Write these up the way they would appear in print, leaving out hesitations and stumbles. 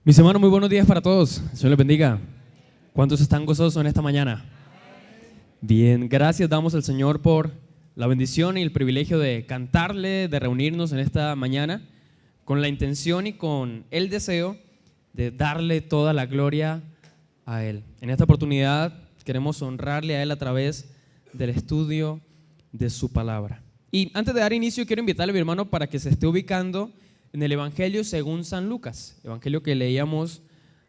Mis hermanos, muy buenos días para todos. Señor les bendiga. ¿Cuántos están gozosos en esta mañana? Bien, gracias damos al Señor por la bendición y el privilegio de cantarle, de reunirnos en esta mañana con la intención y con el deseo de darle toda la gloria a Él. En esta oportunidad queremos honrarle a Él a través del estudio de su palabra. Y antes de dar inicio, quiero invitarle a mi hermano para que se esté ubicando en el Evangelio según San Lucas, Evangelio que leíamos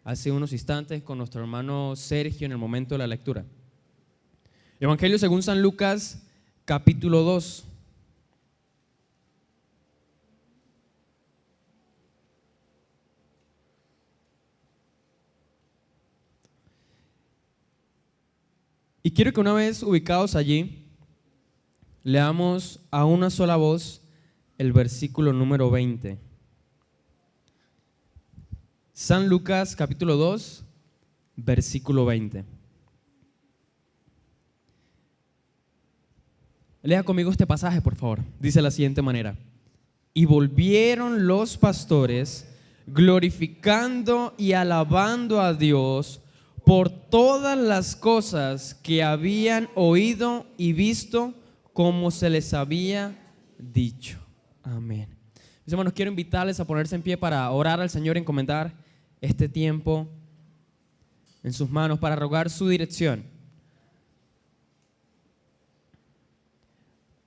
hace unos instantes con nuestro hermano Sergio en el momento de la lectura. Evangelio según San Lucas, capítulo 2. Y quiero que una vez ubicados allí, leamos a una sola voz el versículo número 20. San Lucas capítulo 2, versículo 20. Lea conmigo este pasaje, por favor. Dice de la siguiente manera: y volvieron los pastores glorificando y alabando a Dios por todas las cosas que habían oído y visto, como se les había dicho. Amén. Mis hermanos, quiero invitarles a ponerse en pie para orar al Señor, encomendar este tiempo en sus manos para rogar su dirección.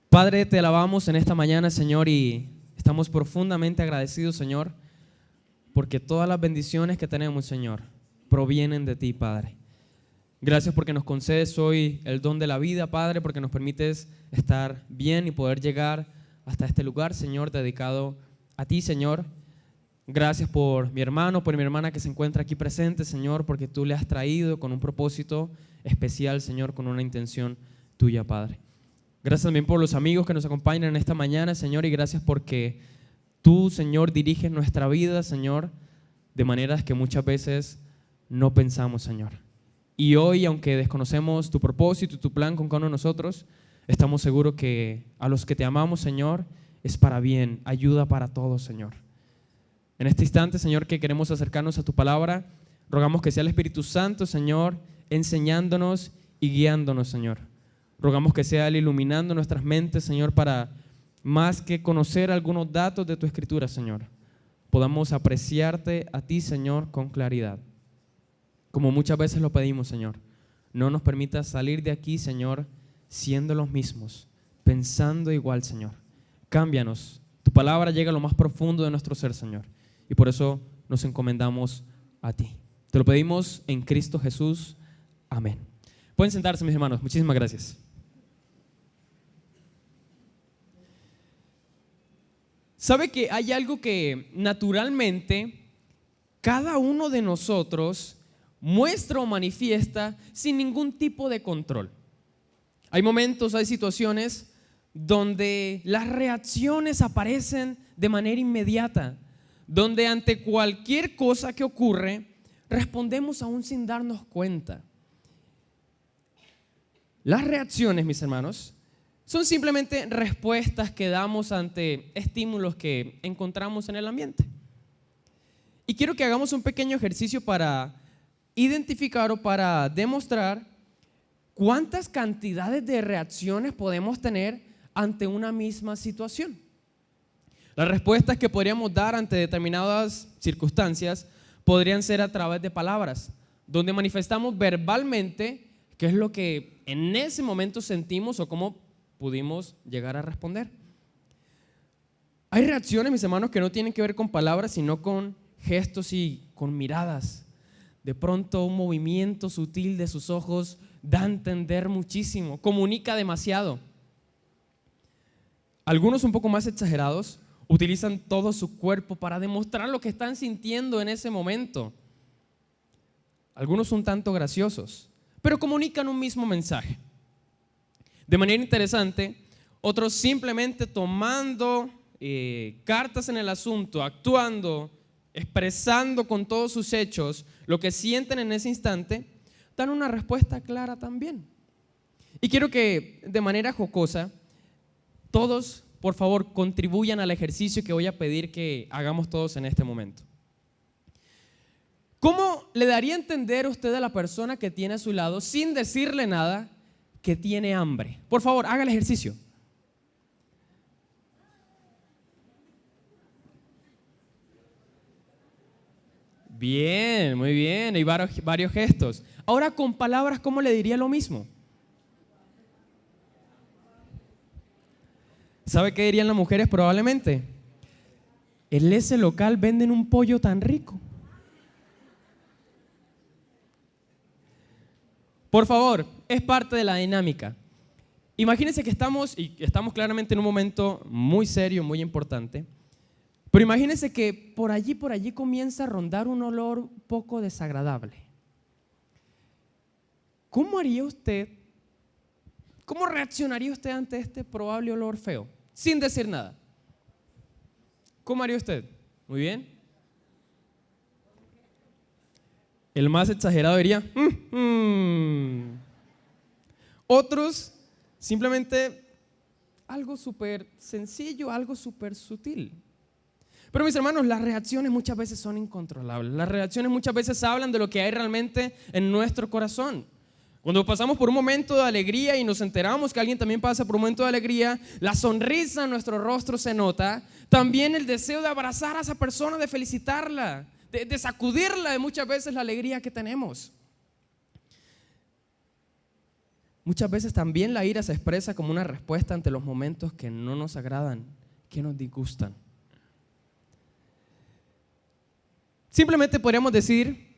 Padre, te alabamos en esta mañana, Señor, y estamos profundamente agradecidos, Señor, porque todas las bendiciones que tenemos, Señor, provienen de ti, Padre. Gracias porque nos concedes hoy el don de la vida, Padre, porque nos permites estar bien y poder llegar hasta este lugar, Señor, dedicado a ti, Señor. Gracias por mi hermano, por mi hermana que se encuentra aquí presente, Señor, porque tú le has traído con un propósito especial, Señor, con una intención tuya, Padre. Gracias también por los amigos que nos acompañan en esta mañana, Señor, y gracias porque tú, Señor, diriges nuestra vida, Señor, de maneras que muchas veces no pensamos, Señor. Y hoy, aunque desconocemos tu propósito y tu plan con cada uno de nosotros, estamos seguros que a los que te amamos, Señor, es para bien, ayuda para todos, Señor. En este instante, Señor, que queremos acercarnos a tu palabra, rogamos que sea el Espíritu Santo, Señor, enseñándonos y guiándonos, Señor. Rogamos que sea Él iluminando nuestras mentes, Señor, para más que conocer algunos datos de tu Escritura, Señor, podamos apreciarte a ti, Señor, con claridad. Como muchas veces lo pedimos, Señor, no nos permitas salir de aquí, Señor, siendo los mismos, pensando igual, Señor. Cámbianos. Tu palabra llega a lo más profundo de nuestro ser, Señor, y por eso nos encomendamos a ti. Te lo pedimos en Cristo Jesús. Amén. Pueden sentarse, mis hermanos. Muchísimas gracias. ¿Sabe que hay algo que naturalmente cada uno de nosotros muestra o manifiesta sin ningún tipo de control? Hay momentos, hay situaciones donde las reacciones aparecen de manera inmediata, donde ante cualquier cosa que ocurre, respondemos aún sin darnos cuenta. Las reacciones, mis hermanos, son simplemente respuestas que damos ante estímulos que encontramos en el ambiente. Y quiero que hagamos un pequeño ejercicio para identificar o para demostrar cuántas cantidades de reacciones podemos tener ante una misma situación. Las respuestas que podríamos dar ante determinadas circunstancias podrían ser a través de palabras, donde manifestamos verbalmente qué es lo que en ese momento sentimos o cómo pudimos llegar a responder. Hay reacciones, mis hermanos, que no tienen que ver con palabras, sino con gestos y con miradas. De pronto un movimiento sutil de sus ojos da a entender muchísimo, comunica demasiado. Algunos un poco más exagerados utilizan todo su cuerpo para demostrar lo que están sintiendo en ese momento. Algunos un tanto graciosos, pero comunican un mismo mensaje. De manera interesante, otros simplemente tomando cartas en el asunto, actuando, expresando con todos sus hechos lo que sienten en ese instante, dan una respuesta clara también. Y quiero que de manera jocosa todos, por favor, contribuyan al ejercicio que voy a pedir que hagamos todos en este momento. ¿Cómo le daría a entender usted a la persona que tiene a su lado, sin decirle nada, que tiene hambre? Por favor, haga el ejercicio. Bien, muy bien, hay varios gestos. Ahora con palabras, ¿cómo le diría lo mismo? ¿Sabe qué dirían las mujeres probablemente? En ese local venden un pollo tan rico. Por favor, es parte de la dinámica. Imagínense que estamos claramente en un momento muy serio, muy importante, pero imagínense que por allí comienza a rondar un olor poco desagradable. ¿Cómo haría usted? ¿Cómo reaccionaría usted ante este probable olor feo? Sin decir nada. ¿Cómo haría usted? Muy bien. El más exagerado diría, Otros, simplemente algo súper sencillo, algo súper sutil. Pero mis hermanos, las reacciones muchas veces son incontrolables. Las reacciones muchas veces hablan de lo que hay realmente en nuestro corazón. Cuando pasamos por un momento de alegría y nos enteramos que alguien también pasa por un momento de alegría, la sonrisa en nuestro rostro se nota, también el deseo de abrazar a esa persona, de felicitarla, de sacudirla de muchas veces la alegría que tenemos. Muchas veces también la ira se expresa como una respuesta ante los momentos que no nos agradan, que nos disgustan. Simplemente podríamos decir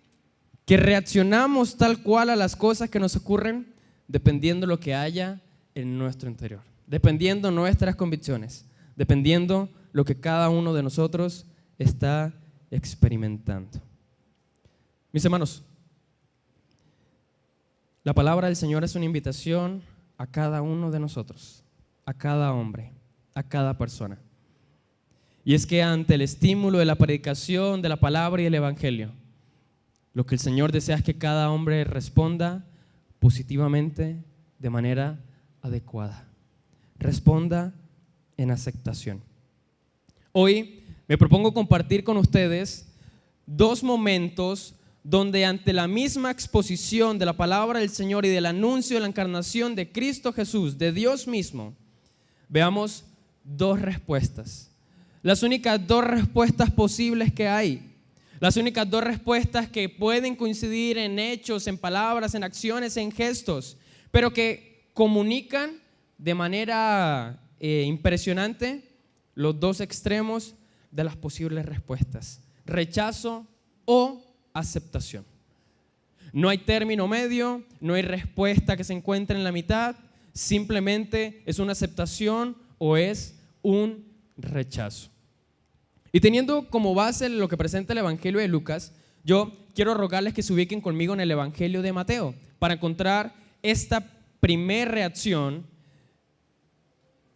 que reaccionamos tal cual a las cosas que nos ocurren dependiendo lo que haya en nuestro interior, dependiendo nuestras convicciones, dependiendo lo que cada uno de nosotros está experimentando. Mis hermanos, la palabra del Señor es una invitación a cada uno de nosotros, a cada hombre, a cada persona. Y es que ante el estímulo de la predicación de la palabra y el evangelio, lo que el Señor desea es que cada hombre responda positivamente, de manera adecuada. Responda en aceptación. Hoy me propongo compartir con ustedes 2 momentos donde ante la misma exposición de la palabra del Señor y del anuncio de la encarnación de Cristo Jesús, de Dios mismo, veamos 2 respuestas. Las únicas 2 respuestas posibles que hay. Las únicas 2 respuestas que pueden coincidir en hechos, en palabras, en acciones, en gestos, pero que comunican de manera impresionante los 2 extremos de las posibles respuestas: rechazo o aceptación. No hay término medio, no hay respuesta que se encuentre en la mitad, simplemente es una aceptación o es un rechazo. Y teniendo como base lo que presenta el Evangelio de Lucas, yo quiero rogarles que se ubiquen conmigo en el Evangelio de Mateo para encontrar esta primera reacción,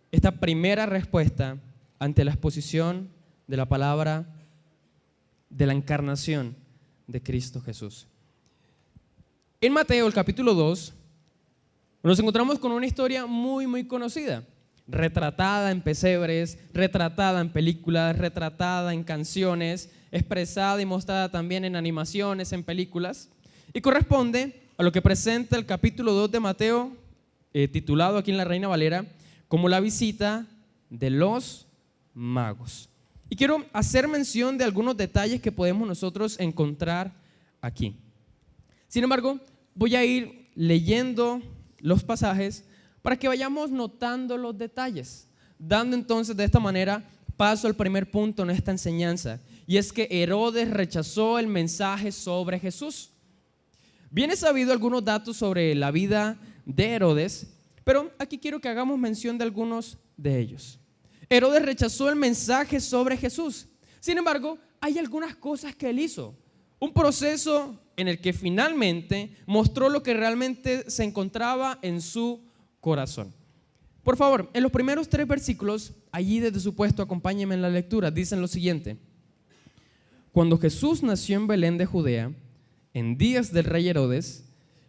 esta primera respuesta ante la exposición de la palabra de la encarnación de Cristo Jesús. En Mateo, el capítulo 2, nos encontramos con una historia muy, muy conocida, retratada en pesebres, retratada en películas, retratada en canciones, expresada y mostrada también en animaciones, en películas, y corresponde a lo que presenta el capítulo 2 de Mateo, titulado aquí en la Reina Valera como la visita de los magos. Y quiero hacer mención de algunos detalles que podemos nosotros encontrar aquí. Sin embargo, voy a ir leyendo los pasajes para que vayamos notando los detalles, dando entonces de esta manera paso al primer punto en esta enseñanza, y es que Herodes rechazó el mensaje sobre Jesús. Bien es sabido algunos datos sobre la vida de Herodes, pero aquí quiero que hagamos mención de algunos de ellos. Herodes rechazó el mensaje sobre Jesús. Sin embargo, hay algunas cosas que él hizo, un proceso en el que finalmente mostró lo que realmente se encontraba en su corazón. Por favor, en los primeros 3 versículos, allí desde su puesto, acompáñenme en la lectura, dicen lo siguiente: cuando Jesús nació en Belén de Judea, en días del rey Herodes,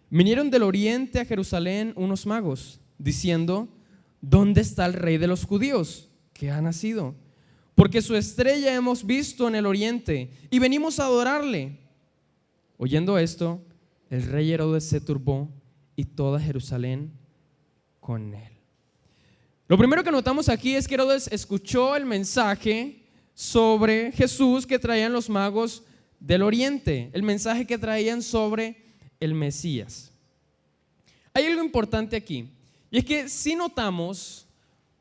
vinieron del oriente a Jerusalén unos magos, diciendo: ¿dónde está el rey de los judíos que ha nacido? Porque su estrella hemos visto en el oriente y venimos a adorarle. Oyendo esto, el rey Herodes se turbó y toda Jerusalén con él. Lo primero que notamos aquí es que Herodes escuchó el mensaje sobre Jesús que traían los magos del oriente, el mensaje que traían sobre el Mesías. Hay algo importante aquí, y es que si notamos,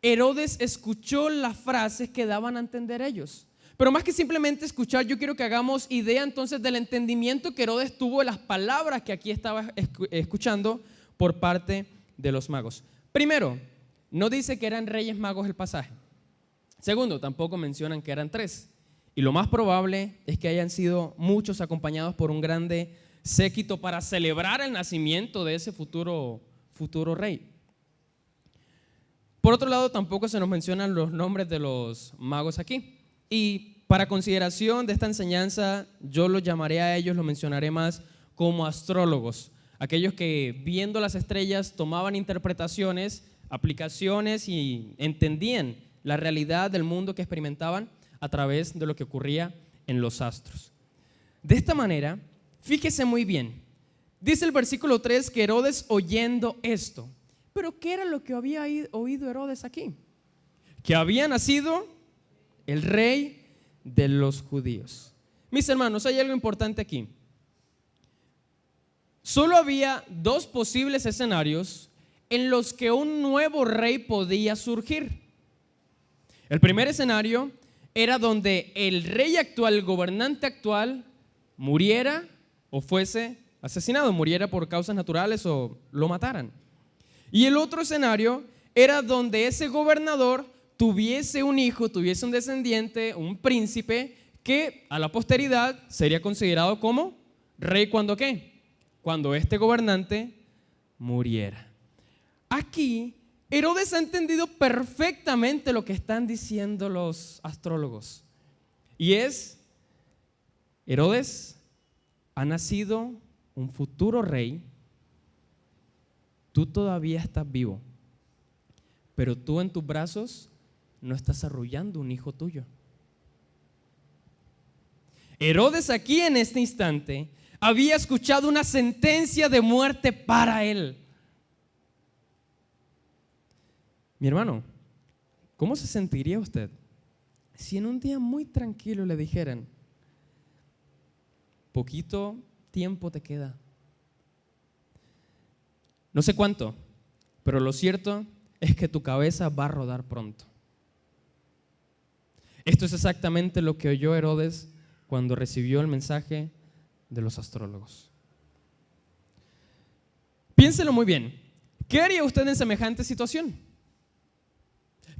Herodes escuchó las frases que daban a entender ellos. Pero más que simplemente escuchar, yo quiero que hagamos idea entonces del entendimiento que Herodes tuvo de las palabras que aquí estaba escuchando por parte de los magos. Primero, no dice que eran reyes magos el pasaje. Segundo, tampoco mencionan que eran 3. Y lo más probable es que hayan sido muchos acompañados por un grande séquito para celebrar el nacimiento de ese futuro rey. Por otro lado, tampoco se nos mencionan los nombres de los magos aquí. Y para consideración de esta enseñanza, yo los llamaré a ellos, lo mencionaré más como astrólogos. Aquellos que viendo las estrellas tomaban interpretaciones, aplicaciones y entendían la realidad del mundo que experimentaban a través de lo que ocurría en los astros. De esta manera, fíjese muy bien, dice el versículo 3 que Herodes oyendo esto. Pero ¿qué era lo que había oído Herodes aquí? Que había nacido el rey de los judíos. Mis hermanos, hay algo importante aquí. Solo había 2 posibles escenarios en los que un nuevo rey podía surgir. El primer escenario era donde el rey actual, el gobernante actual, muriera o fuese asesinado, muriera por causas naturales o lo mataran. Y el otro escenario era donde ese gobernador tuviese un hijo, tuviese un descendiente, un príncipe, que a la posteridad sería considerado como rey cuando ¿qué? Cuando este gobernante muriera. Aquí Herodes ha entendido perfectamente lo que están diciendo los astrólogos. Y es, Herodes, ha nacido un futuro rey. Tú todavía estás vivo, pero tú en tus brazos no estás arrullando un hijo tuyo. Herodes aquí en este instante había escuchado una sentencia de muerte para él. Mi hermano, ¿cómo se sentiría usted si en un día muy tranquilo le dijeran, poquito tiempo te queda? No sé cuánto, pero lo cierto es que tu cabeza va a rodar pronto. Esto es exactamente lo que oyó Herodes cuando recibió el mensaje de los astrólogos. Piénselo muy bien. ¿Qué haría usted en semejante situación?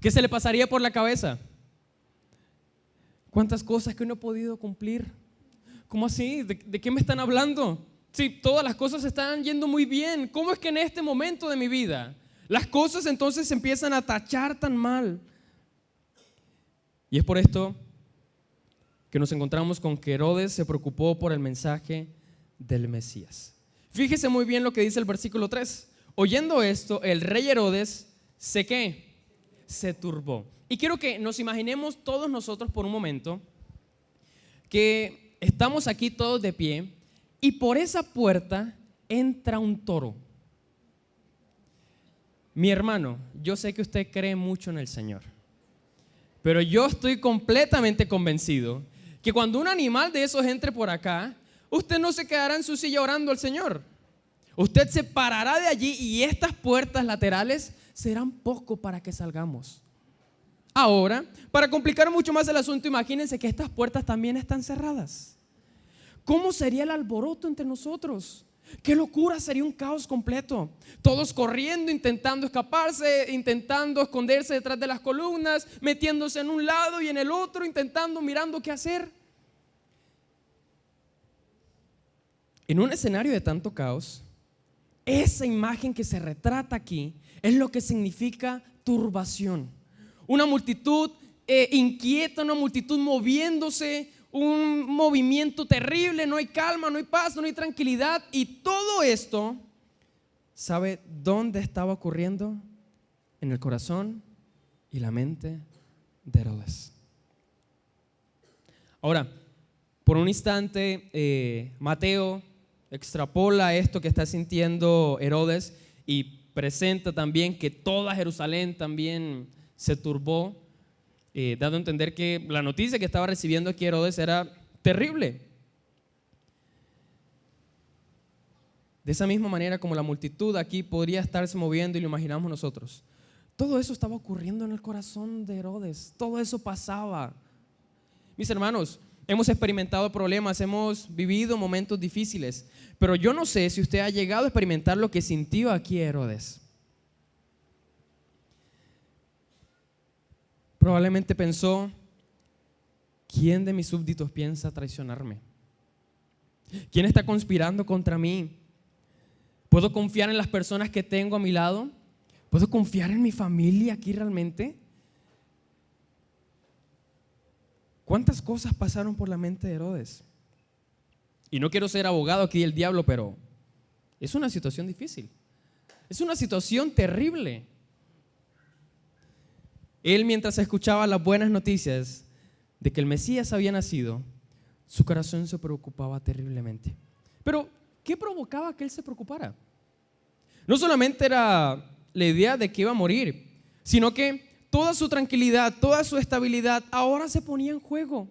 ¿Qué se le pasaría por la cabeza? ¿Cuántas cosas que no he podido cumplir? ¿Cómo así? ¿De qué me están hablando? Sí, todas las cosas están yendo muy bien. ¿Cómo es que en este momento de mi vida las cosas entonces se empiezan a tachar tan mal? Y es por esto que nos encontramos con que Herodes se preocupó por el mensaje del Mesías. Fíjese muy bien lo que dice el versículo 3. Oyendo esto, el rey Herodes se turbó. Y quiero que nos imaginemos todos nosotros por un momento que estamos aquí todos de pie y por esa puerta entra un toro. Mi hermano, yo sé que usted cree mucho en el Señor, pero yo estoy completamente convencido que cuando un animal de esos entre por acá, usted no se quedará en su silla orando al Señor. Usted se parará de allí y estas puertas laterales serán poco para que salgamos. Ahora, para complicar mucho más el asunto, imagínense que estas puertas también están cerradas. ¿Cómo sería el alboroto entre nosotros? ¡Qué locura! Sería un caos completo. Todos corriendo, intentando escaparse, intentando esconderse detrás de las columnas, metiéndose en un lado y en el otro, intentando, mirando qué hacer. En un escenario de tanto caos, esa imagen que se retrata aquí es lo que significa turbación. Una multitud inquieta, una multitud moviéndose, un movimiento terrible, no hay calma, no hay paz, no hay tranquilidad. Y todo esto, ¿sabe dónde estaba ocurriendo? En el corazón y la mente de Herodes. Ahora, por un instante Mateo extrapola esto que está sintiendo Herodes y presenta también que toda Jerusalén también se turbó, dando a entender que la noticia que estaba recibiendo aquí Herodes era terrible. De esa misma manera como la multitud aquí podría estarse moviendo y lo imaginamos nosotros. Todo eso estaba ocurriendo en el corazón de Herodes, todo eso pasaba. Mis hermanos, hemos experimentado problemas, hemos vivido momentos difíciles, pero yo no sé si usted ha llegado a experimentar lo que sintió aquí Herodes. Probablemente pensó, ¿quién de mis súbditos piensa traicionarme? ¿Quién está conspirando contra mí? ¿Puedo confiar en las personas que tengo a mi lado? ¿Puedo confiar en mi familia aquí realmente? ¿Cuántas cosas pasaron por la mente de Herodes? Y no quiero ser abogado aquí del diablo, pero es una situación difícil. Es una situación terrible. Él, mientras escuchaba las buenas noticias de que el Mesías había nacido, su corazón se preocupaba terriblemente. Pero, ¿qué provocaba que él se preocupara? No solamente era la idea de que iba a morir, sino que toda su tranquilidad, toda su estabilidad ahora se ponía en juego.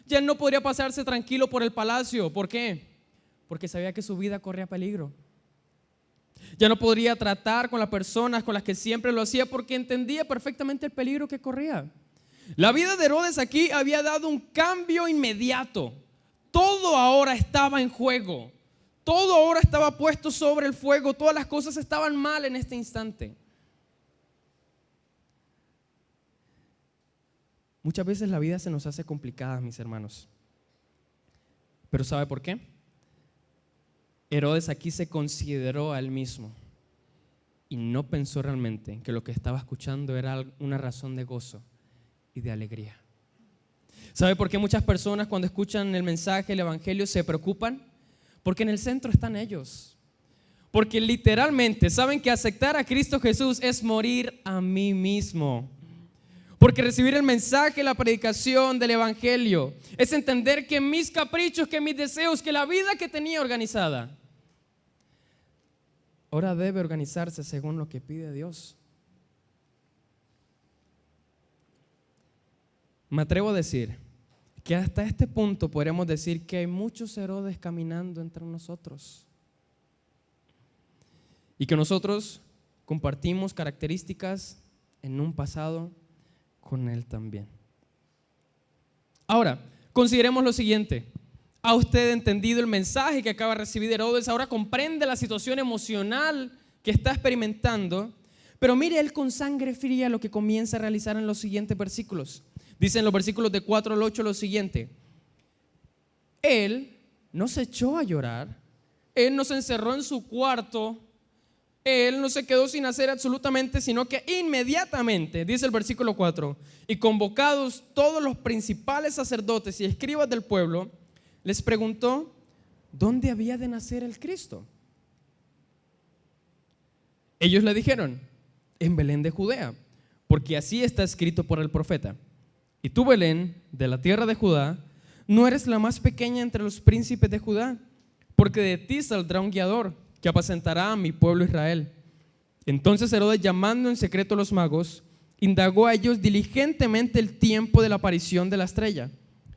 Ya no podría pasarse tranquilo por el palacio. ¿Por qué? Porque sabía que su vida corría peligro. Ya no podría tratar con las personas con las que siempre lo hacía porque entendía perfectamente el peligro que corría. La vida de Herodes aquí había dado un cambio inmediato. Todo ahora estaba en juego. Todo ahora estaba puesto sobre el fuego. Todas las cosas estaban mal en este instante. Muchas veces la vida se nos hace complicada, mis hermanos. Pero ¿sabe por qué? Herodes aquí se consideró a él mismo y no pensó realmente que lo que estaba escuchando era una razón de gozo y de alegría. ¿Sabe por qué muchas personas cuando escuchan el mensaje, el evangelio, se preocupan? Porque en el centro están ellos. Porque literalmente saben que aceptar a Cristo Jesús es morir a mí mismo. Porque recibir el mensaje, la predicación del evangelio es entender que mis caprichos, que mis deseos, que la vida que tenía organizada ahora debe organizarse según lo que pide Dios. Me atrevo a decir que hasta este punto podríamos decir que hay muchos Herodes caminando entre nosotros y que nosotros compartimos características en un pasado con él también. Ahora, consideremos lo siguiente. ¿Ha usted entendido el mensaje que acaba de recibir Herodes? Ahora comprende la situación emocional que está experimentando, pero mire él con sangre fría lo que comienza a realizar en los siguientes versículos. Dice en los versículos de 4 al 8 lo siguiente: él no se echó a llorar, él no se encerró en su cuarto, él no se quedó sin hacer absolutamente, sino que inmediatamente, dice el versículo 4, y convocados todos los principales sacerdotes y escribas del pueblo, les preguntó dónde había de nacer el Cristo. Ellos le dijeron: en Belén de Judea, porque así está escrito por el profeta. Y tú, Belén, de la tierra de Judá, no eres la más pequeña entre los príncipes de Judá, porque de ti saldrá un guiador que apacentará a mi pueblo Israel. Entonces Herodes, llamando en secreto a los magos, indagó a ellos diligentemente el tiempo de la aparición de la estrella.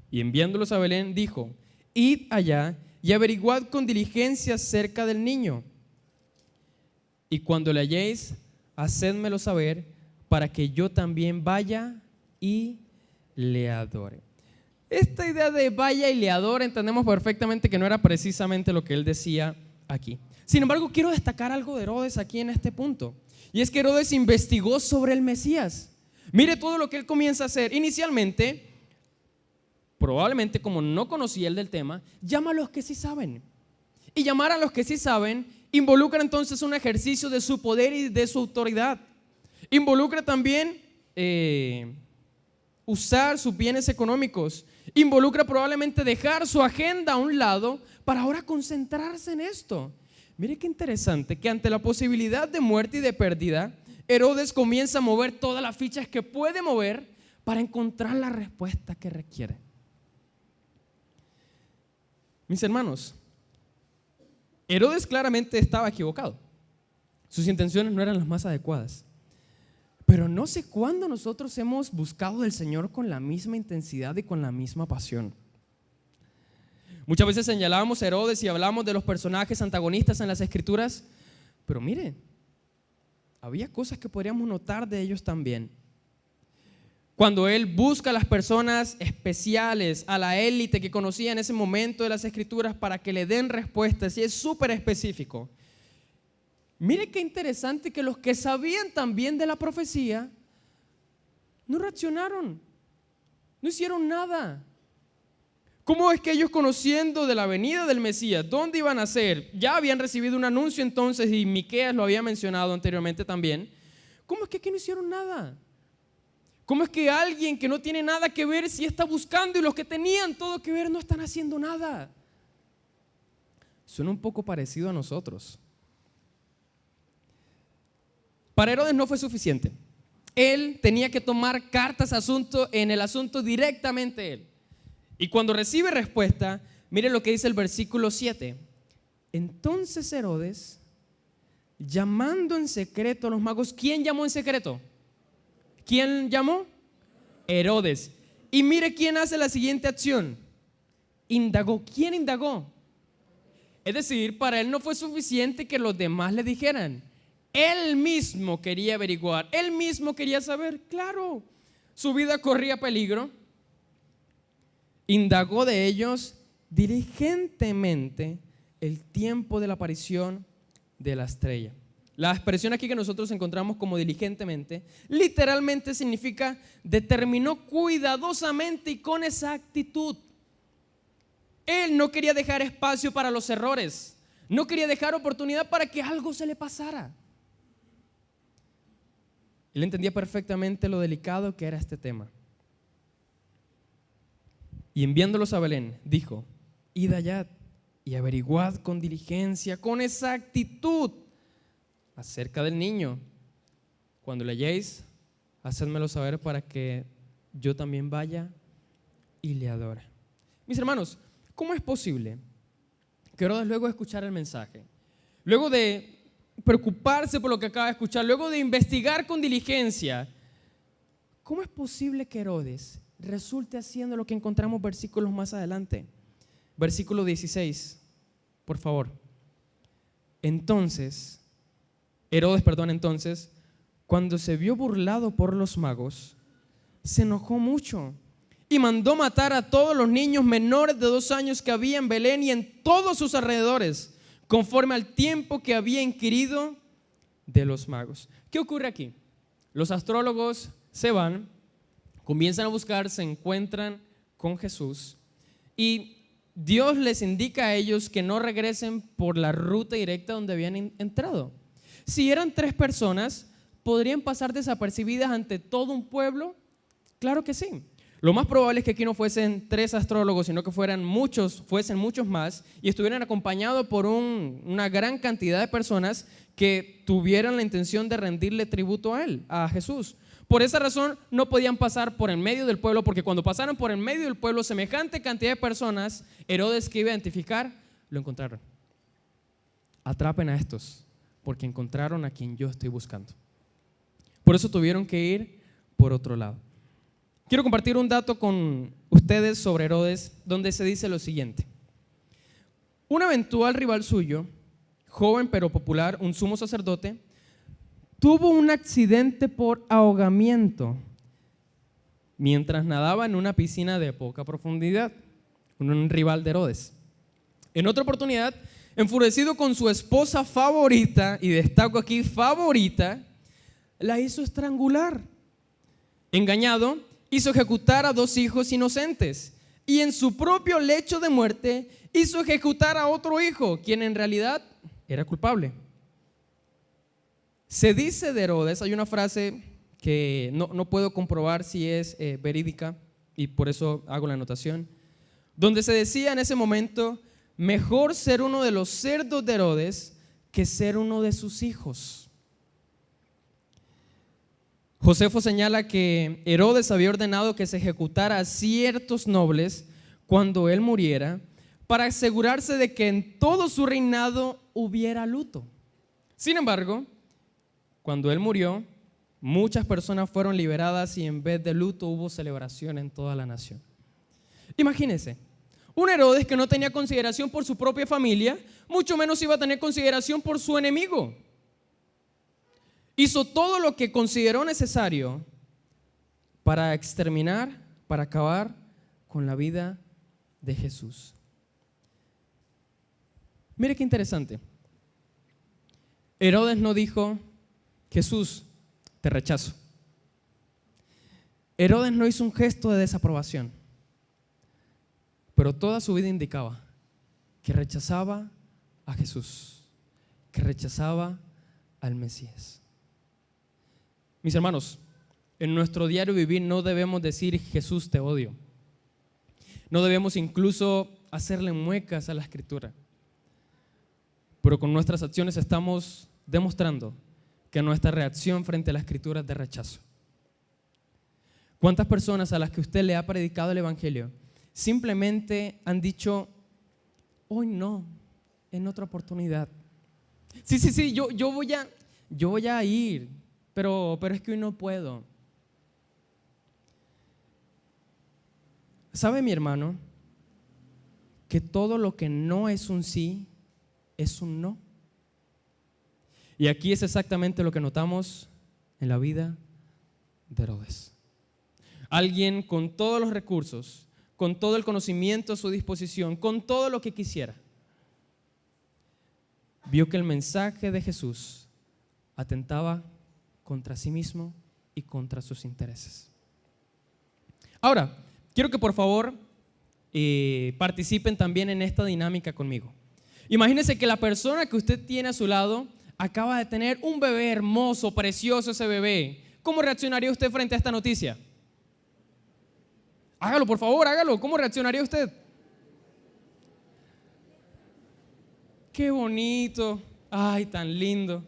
Y enviándolos a Belén, dijo: id allá y averiguad con diligencia acerca del niño. Y cuando le halléis, hacédmelo saber, para que yo también vaya y le adore. Esta idea de vaya y le adore, entendemos perfectamente que no era precisamente lo que él decía aquí. Sin embargo, quiero destacar algo de Herodes aquí en este punto, y es que Herodes investigó sobre el Mesías. Mire todo lo que él comienza a hacer. Inicialmente, probablemente como no conocía él del tema, llama a los que sí saben. Y llamar a los que sí saben involucra entonces un ejercicio de su poder y de su autoridad. Involucra también usar sus bienes económicos. Involucra probablemente dejar su agenda a un lado para ahora concentrarse en esto. Mire qué interesante que ante la posibilidad de muerte y de pérdida, Herodes comienza a mover todas las fichas que puede mover para encontrar la respuesta que requiere. Mis hermanos, Herodes claramente estaba equivocado. Sus intenciones no eran las más adecuadas. Pero no sé cuándo nosotros hemos buscado del Señor con la misma intensidad y con la misma pasión. Muchas veces señalábamos a Herodes y hablamos de los personajes antagonistas en las Escrituras, pero mire, había cosas que podríamos notar de ellos también. Cuando él busca a las personas especiales, a la élite que conocía en ese momento de las Escrituras para que le den respuestas, y es súper específico. Mire qué interesante que los que sabían también de la profecía no reaccionaron, no hicieron nada. ¿Cómo es que ellos, conociendo de la venida del Mesías, dónde iban a ser, ya habían recibido un anuncio entonces, y Miqueas lo había mencionado anteriormente también? ¿Cómo es que aquí no hicieron nada? ¿Cómo es que alguien que no tiene nada que ver sí está buscando y los que tenían todo que ver no están haciendo nada? Suena un poco parecido a nosotros. Para Herodes no fue suficiente. Él tenía que tomar cartas en el asunto directamente él. Y cuando recibe respuesta, mire lo que dice el versículo 7. Entonces Herodes, llamando en secreto a los magos, ¿quién llamó en secreto? ¿Quién llamó? Herodes. Y mire quién hace la siguiente acción. Indagó. ¿Quién indagó? Es decir, para él no fue suficiente que los demás le dijeran. Él mismo quería averiguar, él mismo quería saber. Claro, su vida corría peligro. Indagó de ellos diligentemente el tiempo de la aparición de la estrella. La expresión aquí que nosotros encontramos como diligentemente, literalmente significa determinó cuidadosamente y con exactitud. Él no quería dejar espacio para los errores, no quería dejar oportunidad para que algo se le pasara. Él entendía perfectamente lo delicado que era este tema. Y enviándolos a Belén, dijo: id allá y averiguad con diligencia, con exactitud, acerca del niño. Cuando le halléis, hacedmelo saber para que yo también vaya y le adore. Mis hermanos, ¿cómo es posible que Herodes, luego de escuchar el mensaje, luego de preocuparse por lo que acaba de escuchar, luego de investigar con diligencia, cómo es posible que Herodes resulte haciendo lo que encontramos versículos más adelante? Versículo 16, por favor. Herodes, cuando se vio burlado por los magos, se enojó mucho y mandó matar a todos los niños menores de 2 años que había en Belén y en todos sus alrededores, conforme al tiempo que había inquirido de los magos. ¿Qué ocurre aquí? Los astrólogos se van, comienzan a buscar, se encuentran con Jesús y Dios les indica a ellos que no regresen por la ruta directa donde habían entrado. Si eran 3 personas, ¿podrían pasar desapercibidas ante todo un pueblo? Claro que sí. Lo más probable es que aquí no fuesen 3 astrólogos, sino que fuesen muchos más y estuvieran acompañados por una gran cantidad de personas que tuvieran la intención de rendirle tributo a él, a Jesús. Por esa razón no podían pasar por en medio del pueblo, porque cuando pasaran por en medio del pueblo semejante cantidad de personas, Herodes, que iba a identificar, lo encontraron. Atrapen a estos, porque encontraron a quien yo estoy buscando. Por eso tuvieron que ir por otro lado. Quiero compartir un dato con ustedes sobre Herodes, donde se dice lo siguiente. Un eventual rival suyo, joven pero popular, un sumo sacerdote, tuvo un accidente por ahogamiento mientras nadaba en una piscina de poca profundidad, un rival de Herodes. En otra oportunidad, enfurecido con su esposa favorita, y destaco aquí favorita, la hizo estrangular. Engañado, hizo ejecutar a 2 hijos inocentes y en su propio lecho de muerte hizo ejecutar a otro hijo, quien en realidad era culpable. Se dice de Herodes, hay una frase que no puedo comprobar si es verídica y por eso hago la anotación, donde se decía en ese momento: mejor ser uno de los cerdos de Herodes que ser uno de sus hijos. Josefo señala que Herodes había ordenado que se ejecutara a ciertos nobles cuando él muriera, para asegurarse de que en todo su reinado hubiera luto. Sin embargo, cuando él murió, muchas personas fueron liberadas y en vez de luto hubo celebración en toda la nación. Imagínense, un Herodes que no tenía consideración por su propia familia, mucho menos iba a tener consideración por su enemigo. Hizo todo lo que consideró necesario para exterminar, para acabar con la vida de Jesús. Mire qué interesante. Herodes no dijo: Jesús, te rechazo. Herodes no hizo un gesto de desaprobación, pero toda su vida indicaba que rechazaba a Jesús, que rechazaba al Mesías. Mis hermanos, en nuestro diario vivir no debemos decir: Jesús, te odio. No debemos incluso hacerle muecas a la Escritura. Pero con nuestras acciones estamos demostrando que nuestra reacción frente a la Escritura es de rechazo. ¿Cuántas personas a las que usted le ha predicado el Evangelio simplemente han dicho: hoy no, en otra oportunidad? Sí, yo voy a ir, pero es que hoy no puedo. ¿Sabe, mi hermano, que todo lo que no es un sí es un no? Y aquí es exactamente lo que notamos en la vida de Herodes. Alguien con todos los recursos, con todo el conocimiento a su disposición, con todo lo que quisiera, vio que el mensaje de Jesús atentaba contra sí mismo y contra sus intereses. Ahora, quiero que por favor participen también en esta dinámica conmigo. Imagínense que la persona que usted tiene a su lado acaba de tener un bebé hermoso, precioso ese bebé. ¿Cómo reaccionaría usted frente a esta noticia? Hágalo, por favor, hágalo. ¿Cómo reaccionaría usted? Qué bonito. Ay, tan lindo.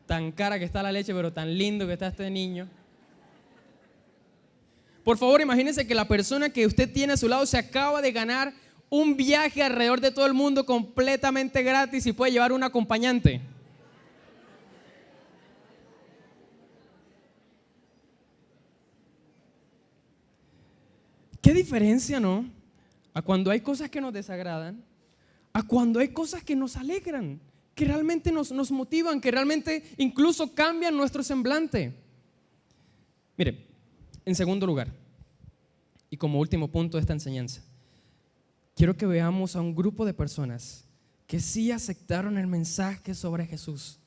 Tan cara que está la leche, pero tan lindo que está este niño. Por favor, imagínense que la persona que usted tiene a su lado se acaba de ganar un viaje alrededor de todo el mundo completamente gratis y puede llevar un acompañante. ¿Qué diferencia, no? A cuando hay cosas que nos desagradan, a cuando hay cosas que nos alegran, que realmente nos motivan, que realmente incluso cambian nuestro semblante. Mire, en segundo lugar, y como último punto de esta enseñanza, quiero que veamos a un grupo de personas que sí aceptaron el mensaje sobre Jesús.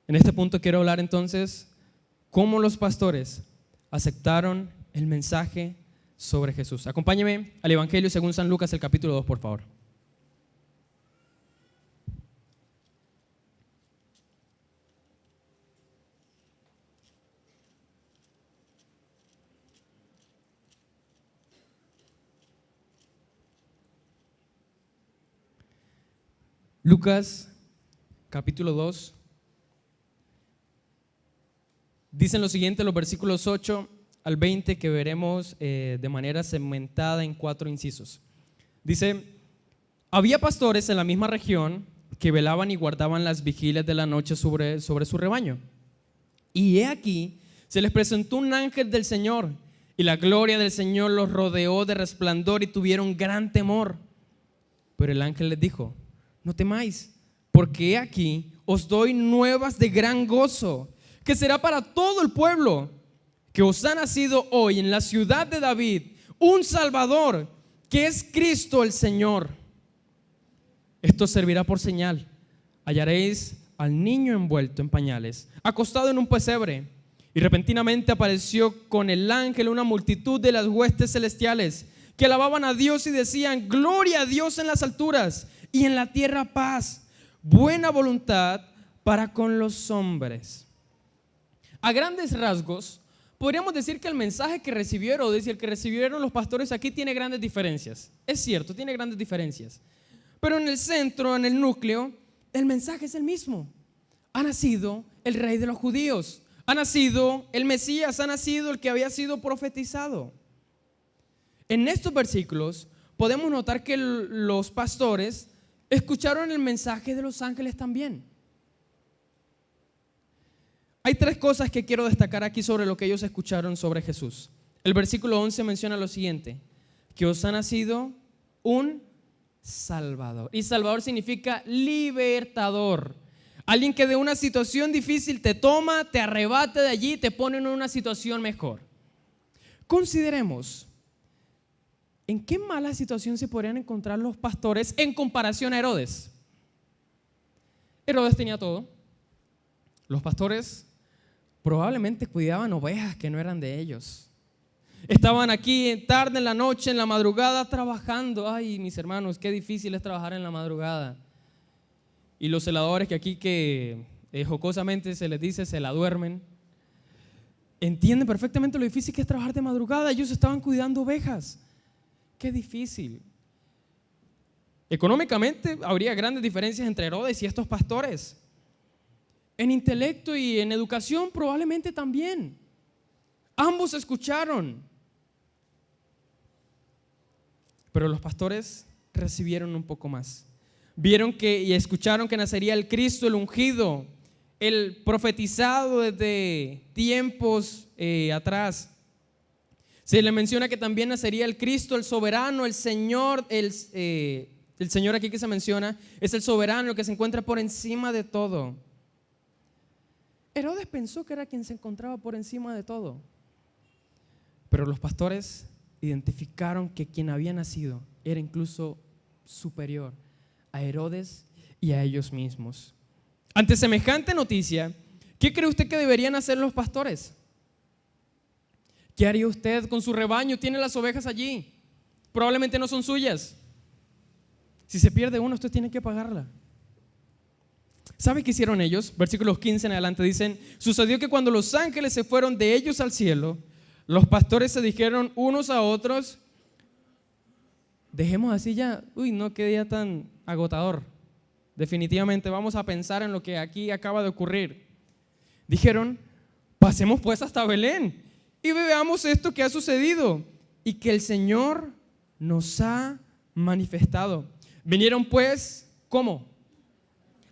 En este punto quiero hablar entonces cómo los pastores aceptaron el mensaje sobre Jesús. Acompáñeme al Evangelio según San Lucas, el capítulo 2, por favor. Lucas, capítulo 2. Dicen lo siguiente los versículos 8 al 20 que veremos de manera segmentada en 4 incisos. Dice: había pastores en la misma región que velaban y guardaban las vigilias de la noche sobre su rebaño. Y he aquí, se les presentó un ángel del Señor, y la gloria del Señor los rodeó de resplandor y tuvieron gran temor. Pero el ángel les dijo: no temáis, porque he aquí os doy nuevas de gran gozo, que será para todo el pueblo, que os ha nacido hoy en la ciudad de David un Salvador, que es Cristo el Señor. Esto servirá por señal: hallaréis al niño envuelto en pañales, acostado en un pesebre. Y repentinamente apareció con el ángel una multitud de las huestes celestiales, que alababan a Dios y decían: gloria a Dios en las alturas, y en la tierra paz, buena voluntad para con los hombres. A grandes rasgos, podríamos decir que el mensaje que recibió Herodes y el que recibieron los pastores aquí tiene grandes diferencias. Es cierto, tiene grandes diferencias. Pero en el centro, en el núcleo, el mensaje es el mismo. Ha nacido el rey de los judíos. Ha nacido el Mesías. Ha nacido el que había sido profetizado. En estos versículos podemos notar que los pastores escucharon el mensaje de los ángeles también. Hay tres cosas que quiero destacar aquí sobre lo que ellos escucharon sobre Jesús. El versículo 11 menciona lo siguiente: que os ha nacido un Salvador. Y Salvador significa libertador. Alguien que de una situación difícil te toma, te arrebata de allí y te pone en una situación mejor. Consideremos en qué mala situación se podrían encontrar los pastores en comparación a Herodes. Herodes tenía todo. Los pastores probablemente cuidaban ovejas que no eran de ellos. Estaban aquí tarde en la noche, en la madrugada, trabajando. Ay, mis hermanos, qué difícil es trabajar en la madrugada. Y los celadores que jocosamente se les dice, se la duermen, entienden perfectamente lo difícil que es trabajar de madrugada. Ellos estaban cuidando ovejas. Qué difícil. Económicamente habría grandes diferencias entre Herodes y estos pastores. En intelecto y en educación probablemente también. Ambos escucharon. Pero los pastores recibieron un poco más. Vieron y escucharon que nacería el Cristo, el ungido, el profetizado desde tiempos atrás. Se le menciona que también nacería el Cristo, el soberano, el Señor. El Señor aquí que se menciona es el soberano, el que se encuentra por encima de todo. Herodes pensó que era quien se encontraba por encima de todo. Pero los pastores identificaron que quien había nacido era incluso superior a Herodes y a ellos mismos. Ante semejante noticia, ¿qué cree usted que deberían hacer los pastores? ¿Qué haría usted con su rebaño? Tiene las ovejas allí. Probablemente no son suyas. Si se pierde una, usted tiene que pagarla. ¿Sabe qué hicieron ellos? Versículos 15 en adelante dicen: sucedió que cuando los ángeles se fueron de ellos al cielo, los pastores se dijeron unos a otros: dejemos así ya, no, qué día tan agotador. Definitivamente vamos a pensar en lo que aquí acaba de ocurrir. Dijeron: pasemos pues hasta Belén y veamos esto que ha sucedido y que el Señor nos ha manifestado. Vinieron pues, ¿cómo?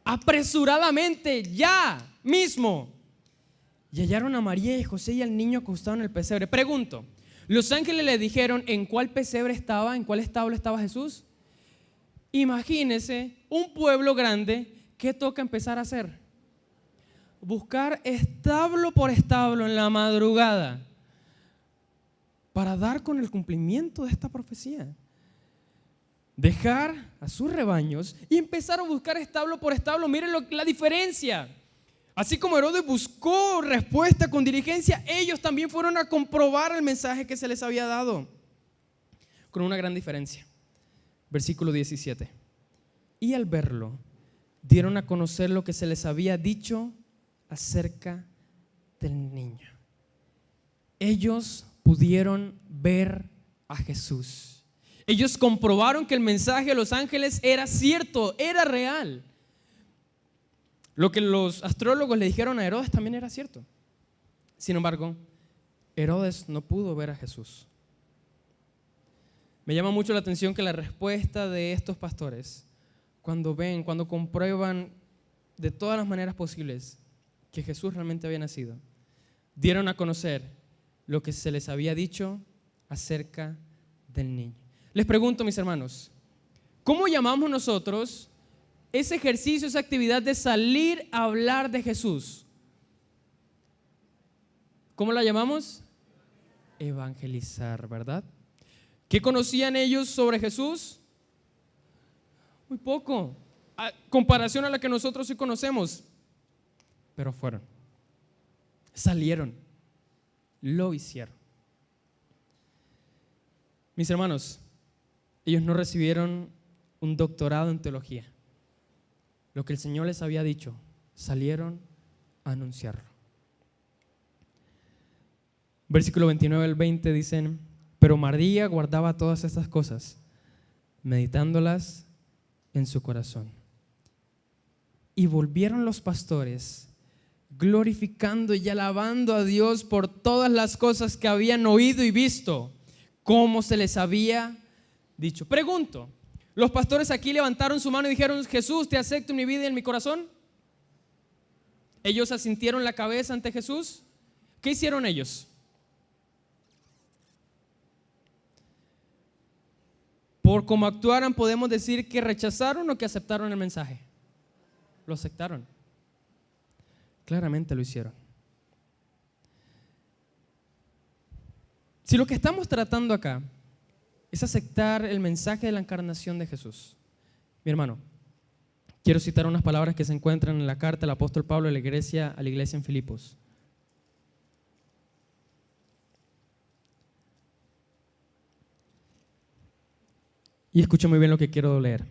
Apresuradamente, ya mismo, y hallaron a María y José y al niño acostado en el pesebre. Pregunto, ¿los ángeles le dijeron en cuál pesebre estaba, en cuál establo estaba Jesús? Imagínese un pueblo grande. ¿Qué toca empezar a hacer? Buscar establo por establo en la madrugada para dar con el cumplimiento de esta profecía. Dejar a sus rebaños y empezar a buscar establo por establo. Miren la diferencia. Así como Herodes buscó respuesta con diligencia, ellos también fueron a comprobar el mensaje que se les había dado, con una gran diferencia. Versículo 17. Y al verlo, dieron a conocer lo que se les había dicho acerca del niño. Ellos pudieron ver a Jesús. Ellos comprobaron que el mensaje de los ángeles era cierto, era real. Lo que los astrólogos le dijeron a Herodes también era cierto. Sin embargo, Herodes no pudo ver a Jesús. Me llama mucho la atención que la respuesta de estos pastores, cuando comprueban de todas las maneras posibles que Jesús realmente había nacido, dieron a conocer lo que se les había dicho acerca del niño. Les pregunto, mis hermanos, ¿cómo llamamos nosotros ese ejercicio, esa actividad de salir a hablar de Jesús? ¿Cómo la llamamos? Evangelizar, ¿verdad? ¿Qué conocían ellos sobre Jesús? Muy poco, a comparación a la que nosotros sí conocemos. Pero fueron, salieron, lo hicieron. Mis hermanos, ellos no recibieron un doctorado en teología. Lo que el Señor les había dicho, salieron a anunciarlo. Versículo 29 al 20 dicen: pero María guardaba todas estas cosas, meditándolas en su corazón. Y volvieron los pastores, glorificando y alabando a Dios por todas las cosas que habían oído y visto, cómo se les había dicho. Pregunto, ¿los pastores aquí levantaron su mano y dijeron, Jesús, te acepto en mi vida y en mi corazón? ¿Ellos asintieron la cabeza ante Jesús? ¿Qué hicieron ellos? Por cómo actuaran podemos decir que rechazaron o que aceptaron el mensaje. Lo aceptaron. Claramente lo hicieron. Si lo que estamos tratando acá es aceptar el mensaje de la encarnación de Jesús, mi hermano, quiero citar unas palabras que se encuentran en la carta del apóstol Pablo a la iglesia en Filipos. Y escucha muy bien lo que quiero leer.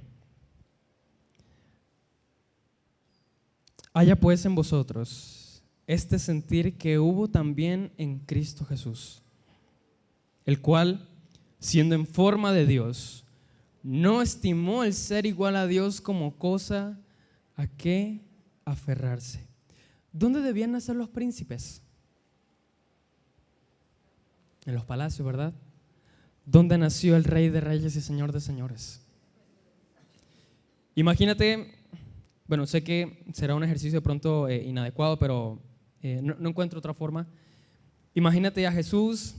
Haya pues en vosotros este sentir que hubo también en Cristo Jesús, el cual, siendo en forma de Dios, no estimó el ser igual a Dios como cosa a que aferrarse. ¿Dónde debían nacer los príncipes? En los palacios, ¿verdad? ¿Dónde nació el Rey de Reyes y Señor de Señores? Imagínate, bueno, sé que será un ejercicio de pronto inadecuado, pero no encuentro otra forma. Imagínate a Jesús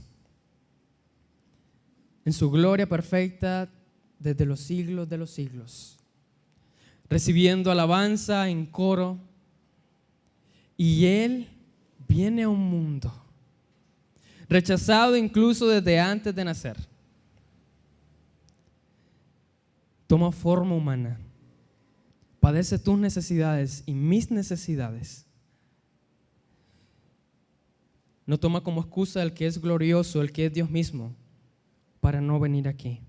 en su gloria perfecta desde los siglos de los siglos, recibiendo alabanza en coro, y Él viene a un mundo rechazado incluso desde antes de nacer. Toma forma humana, padece tus necesidades y mis necesidades. No toma como excusa el que es glorioso, el que es Dios mismo, para no venir aquí,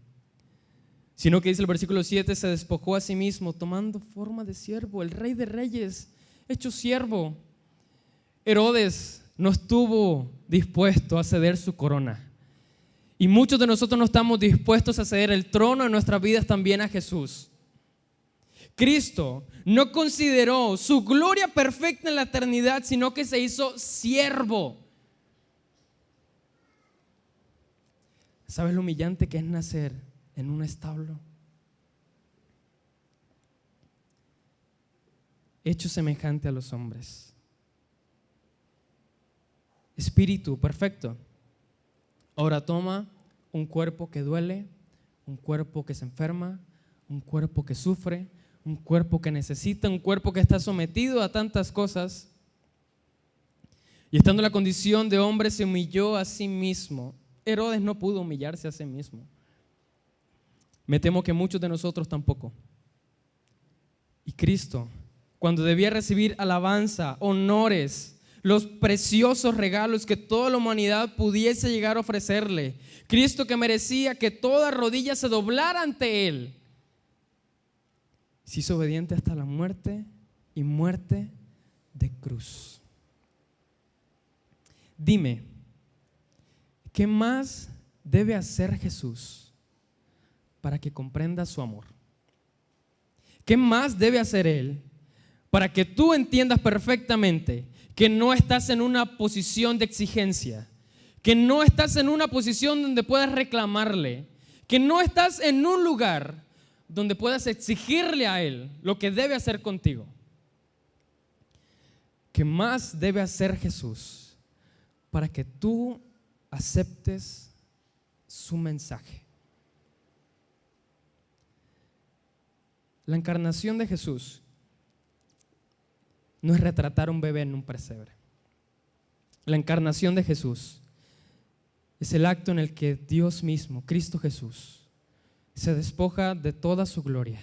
sino que dice el versículo 7, se despojó a sí mismo tomando forma de siervo, el Rey de Reyes hecho siervo. Herodes no estuvo dispuesto a ceder su corona, y muchos de nosotros no estamos dispuestos a ceder el trono de nuestras vidas también a Jesús. Cristo no consideró su gloria perfecta en la eternidad, sino que se hizo siervo. ¿Sabes lo humillante que es nacer en un establo? Hecho semejante a los hombres. Espíritu perfecto. Ahora toma un cuerpo que duele, un cuerpo que se enferma, un cuerpo que sufre, un cuerpo que necesita, un cuerpo que está sometido a tantas cosas. Y estando en la condición de hombre se humilló a sí mismo. Herodes no pudo humillarse a sí mismo. Me temo que muchos de nosotros tampoco. Y Cristo, cuando debía recibir alabanza, honores, los preciosos regalos que toda la humanidad pudiese llegar a ofrecerle, Cristo que merecía que toda rodilla se doblara ante Él, se hizo obediente hasta la muerte y muerte de cruz. Dime, ¿qué más debe hacer Jesús para que comprenda su amor? ¿Qué más debe hacer Él para que tú entiendas perfectamente que no estás en una posición de exigencia, que no estás en una posición donde puedas reclamarle, que no estás en un lugar donde puedas exigirle a Él lo que debe hacer contigo? ¿Qué más debe hacer Jesús para que tú aceptes su mensaje? La encarnación de Jesús no es retratar a un bebé en un pesebre. La encarnación de Jesús es el acto en el que Dios mismo, Cristo Jesús, se despoja de toda su gloria,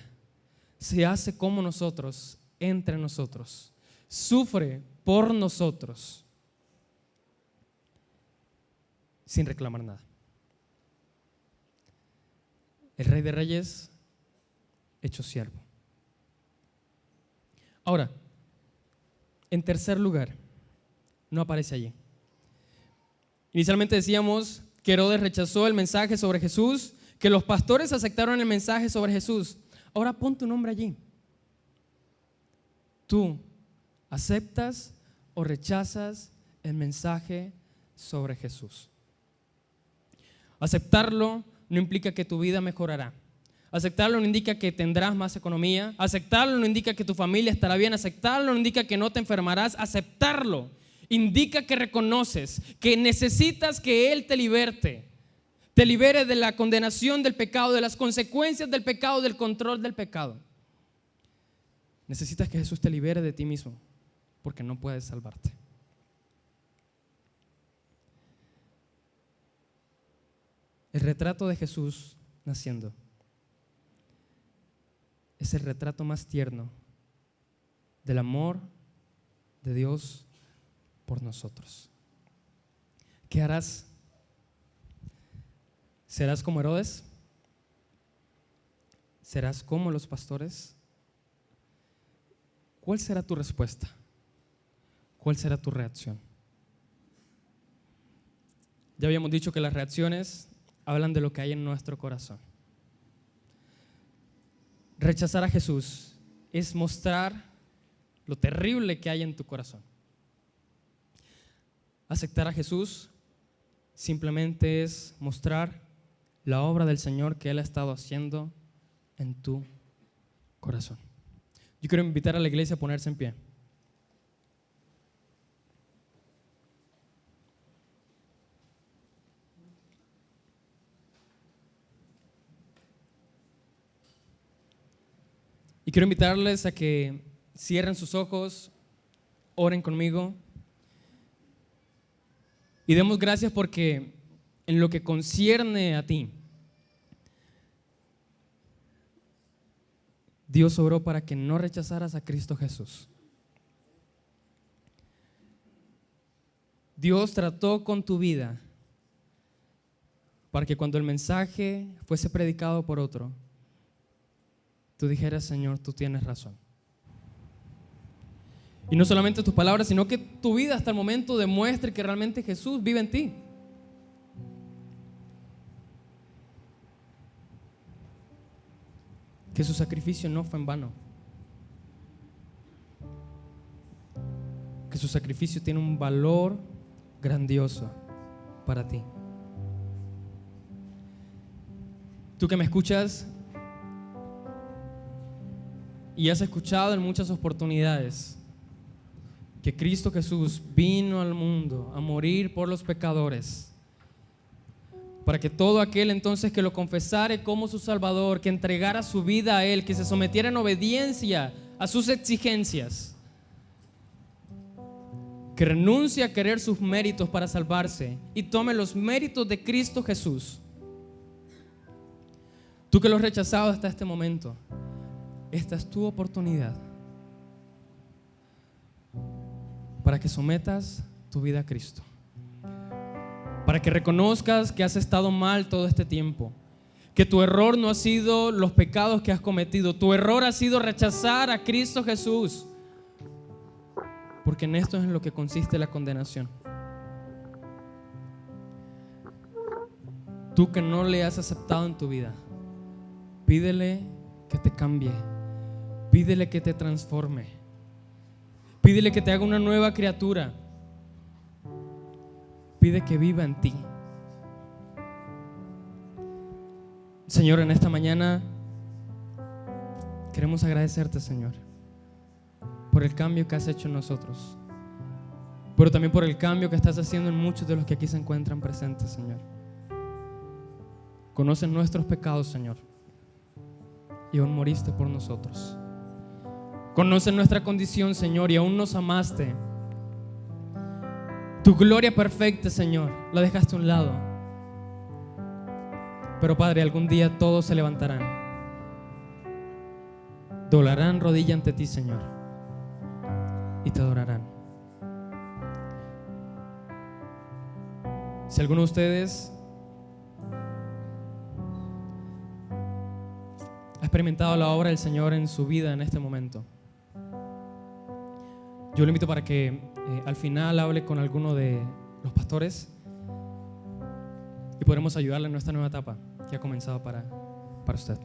se hace como nosotros, entre nosotros, sufre por nosotros, sin reclamar nada. El Rey de Reyes hecho siervo. Ahora, en tercer lugar, no aparece allí. Inicialmente decíamos que Herodes rechazó el mensaje sobre Jesús, que los pastores aceptaron el mensaje sobre Jesús. Ahora pon tu nombre allí. ¿Tú aceptas o rechazas el mensaje sobre Jesús? Aceptarlo no implica que tu vida mejorará. Aceptarlo no indica que tendrás más economía. Aceptarlo no indica que tu familia estará bien. Aceptarlo no indica que no te enfermarás. Aceptarlo indica que reconoces que necesitas que Él te libere de la condenación del pecado, de las consecuencias del pecado, del control del pecado. Necesitas que Jesús te libere de ti mismo, porque no puedes salvarte. El retrato de Jesús naciendo es el retrato más tierno del amor de Dios por nosotros. ¿Qué harás? ¿Serás como Herodes? ¿Serás como los pastores? ¿Cuál será tu respuesta? ¿Cuál será tu reacción? Ya habíamos dicho que las reacciones hablan de lo que hay en nuestro corazón. Rechazar a Jesús es mostrar lo terrible que hay en tu corazón. Aceptar a Jesús simplemente es mostrar la obra del Señor que Él ha estado haciendo en tu corazón. Yo quiero invitar a la iglesia a ponerse en pie. Y quiero invitarles a que cierren sus ojos, oren conmigo y demos gracias porque en lo que concierne a ti, Dios obró para que no rechazaras a Cristo Jesús. Dios trató con tu vida para que cuando el mensaje fuese predicado por otro, tú dijeras: Señor, tú tienes razón. Y no solamente tus palabras, sino que tu vida hasta el momento demuestre que realmente Jesús vive en ti. Que su sacrificio no fue en vano. Que su sacrificio tiene un valor grandioso para ti. Tú que me escuchas y has escuchado en muchas oportunidades que Cristo Jesús vino al mundo a morir por los pecadores, para que todo aquel entonces que lo confesare como su Salvador, que entregara su vida a Él, que se sometiera en obediencia a sus exigencias, que renuncie a querer sus méritos para salvarse y tome los méritos de Cristo Jesús. Tú que lo has rechazado hasta este momento, esta es tu oportunidad para que sometas tu vida a Cristo, para que reconozcas que has estado mal todo este tiempo, que tu error no ha sido los pecados que has cometido, tu error ha sido rechazar a Cristo Jesús, porque en esto es en lo que consiste la condenación. Tú que no le has aceptado en tu vida, pídele que te cambie, pídele que te transforme, pídele que te haga una nueva criatura. Pide que viva en ti. Señor, en esta mañana queremos agradecerte, Señor, por el cambio que has hecho en nosotros, pero también por el cambio que estás haciendo en muchos de los que aquí se encuentran presentes, Señor. Conoces nuestros pecados, Señor, y aún moriste por nosotros. Conoces nuestra condición, Señor, y aún nos amaste. Tu gloria perfecta, Señor, la dejaste a un lado. Pero Padre, algún día todos se levantarán, doblarán rodilla ante ti, Señor, y te adorarán. Si alguno de ustedes ha experimentado la obra del Señor en su vida en este momento, yo le invito para que al final hable con alguno de los pastores y podremos ayudarle en nuestra nueva etapa que ha comenzado para usted.